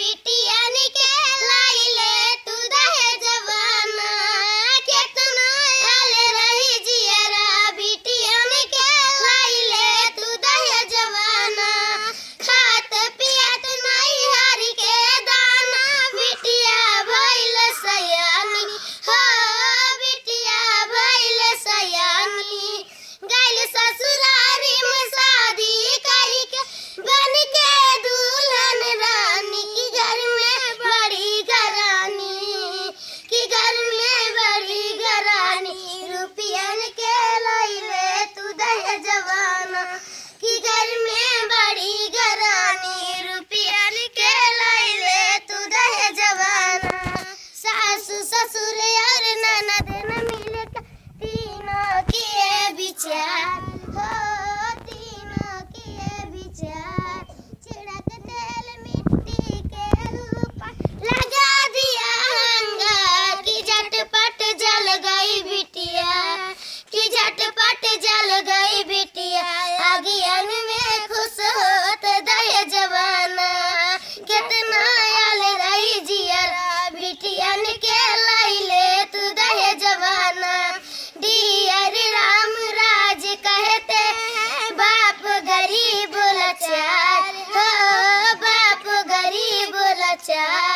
बिटियन के लाइले तू दहेजवाना केतना आल रही जियरा बिटियन के लाइले तू दहेजवाना खात पियत नहीं हरि के दाना बिटिया भइल सयानी हो बिटिया भइल सयानी गइल ससुरारी में शादी करके बन के दुल्हन रानी की घर में बड़ी घरानी की घर में बड़ी घरानी रुपयन के लाइले तू दहेजवाना की घर में बड़ी घरानी रुपयन के लाइले तू दहेजवाना सासु ससुर और ननद न मिले तीनों किए विचार हो तीनों किए विचार छिड़क तेल मिट्टी के ऊपर लगा दिया अंगार की झटपट जल गई बिटिया की झटपट जल गई बिटिया अगियन में खुश होत दहेजवाना कितना आल रही जियरा बिटियन के लाइले तू दहेजवाना डियर राम राज कहते बाप गरीब लाचार हो बाप गरीब लाचार